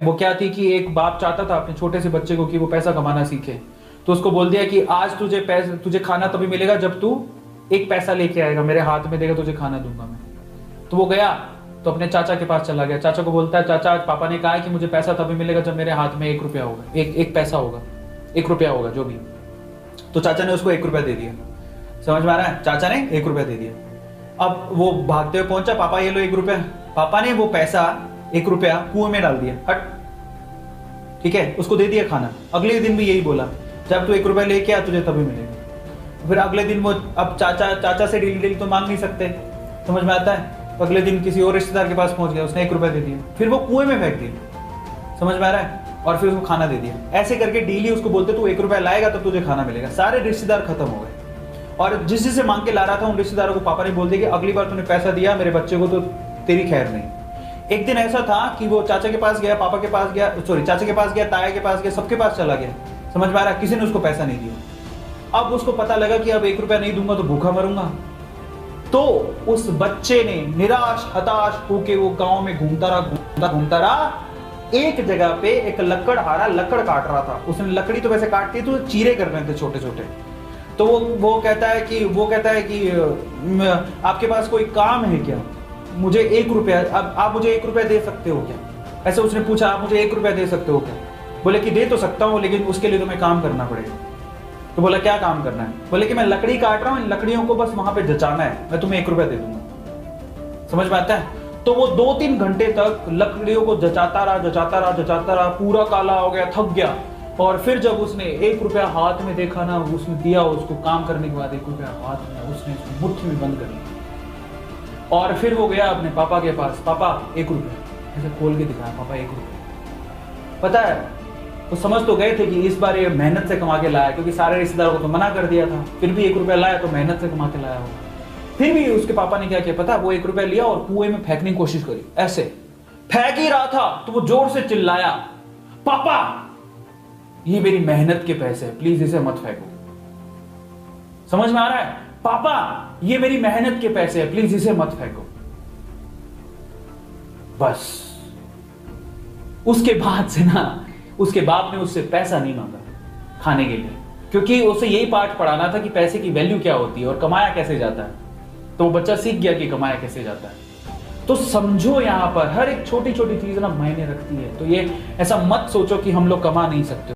वो क्या थी कि एक बाप चाहता था अपने छोटे से बच्चे को कि वो पैसा कमाना सीखे, तो उसको बोल दिया कि आज तुझे खाना तभी मिलेगा जब तू एक पैसा लेके आएगा, मेरे हाथ में देगा, तुझे खाना दूंगा मैं। तो वो गया तो अपने चाचा के पास चला गया। चाचा को बोलता है, चाचा आज पापा ने कहा है कि मुझे पैसा तभी मिलेगा जब मेरे हाथ में 1 रुपया होगा, एक पैसा होगा, 1 रुपया होगा जो भी। तो चाचा ने उसको 1 रुपया दे दिया। समझ में आ रहा है? चाचा ने 1 रुपया दे दिया। अब वो भागते हुए पहुंचा, पापा ये लो 1 रुपया। पापा ने वो पैसा 1 रुपया कुएं में डाल दिया, हट, ठीक है, उसको दे दिया खाना। अगले दिन भी यही बोला, जब तू 1 रुपया लेके आ तुझे तभी मिलेगा। फिर अगले दिन वो, अब चाचा से डेली तो मांग नहीं सकते, समझ में आता है? तो अगले दिन किसी और रिश्तेदार के पास पहुंच गया, उसने 1 रुपया दे दिया, फिर वो कुएं में फेंक दिया। समझ में आ रहा है? और फिर उसको खाना दे दिया। ऐसे करके डेली उसको बोलते तू 1 रुपया लाएगा तब तुझे खाना मिलेगा। सारे रिश्तेदार खत्म हो गए, और जिस जिससे मांग के ला रहा था उन रिश्तेदारों को पापा ने बोल दिया कि अगली बार तूने पैसा दिया मेरे बच्चे को तो तेरी खैर नहीं। एक दिन ऐसा था कि वो चाचा के पास गया, पापा के पास गया, सॉरी चाचा के पास गया, ताया के पास गया, सबके पास चला गया। समझ में आ रहा है? किसी ने उसको पैसा नहीं दिया। अब उसको पता लगा कि अब 1 रुपया नहीं दूंगा तो भूखा मरूंगा। तो उस बच्चे ने निराश हताश होके वो गांव में घूमता रहा। एक जगह पे एक लकड़हारा लकड़ काट रहा था। उसने लकड़ी तो वैसे काटती तो चीरे कर रहे थे छोटे छोटे। तो वो कहता है कि आपके पास कोई काम है क्या? मुझे 1 रुपया, अब आप मुझे 1 रुपया दे सकते हो क्या? ऐसे उसने पूछा, आप मुझे 1 रुपया दे सकते हो क्या? बोले कि दे तो सकता हूँ, लेकिन उसके लिए तुम्हें काम करना पड़ेगा। तो बोला क्या काम करना है? बोले कि मैं लकड़ी काट रहा हूँ, इन लकड़ियों को बस वहां पे जचाना है, मैं तुम्हें 1 रुपया दे दूंगा। समझ में आता है? तो वो 2-3 घंटे तक लकड़ियों को जचाता रहा, पूरा काला हो गया, थक गया। और फिर जब उसने 1 रुपया हाथ में देखा ना, उसने दिया उसको काम करने के बाद 1 रुपया हाथ में उसने मुट्ठी में बंद कर लिया। और फिर वो गया अपने पापा के पास, पापा 1 रुपया, ऐसे खोल के दिखाया, पापा 1 रुपया। पता है वो समझ तो गए थे कि इस बार ये मेहनत से कमा के लाया, क्योंकि सारे रिश्तेदारों को तो मना कर दिया था, फिर भी 1 रुपया लाया तो मेहनत से कमा के लाया होगा। फिर भी उसके पापा ने क्या किया पता? वो 1 रुपया लिया और कुएं में फेंकने की कोशिश करी। ऐसे फेंक ही रहा था तो वो जोर से चिल्लाया, पापा ये मेरी मेहनत के पैसे हैं, प्लीज इसे मत फेंको। समझ में आ रहा है? पापा ये मेरी मेहनत के पैसे हैं, प्लीज इसे मत फेंको। बस उसके बाद से ना उसके बाप ने उससे पैसा नहीं मांगा खाने के लिए, क्योंकि उसे यही पाठ पढ़ाना था कि पैसे की वैल्यू क्या होती है और कमाया कैसे जाता है। तो वो बच्चा सीख गया कि कमाया कैसे जाता है। तो समझो यहां पर हर एक छोटी छोटी चीज ना मायने रखती है। तो ये ऐसा मत सोचो कि हम लोग कमा नहीं सकते।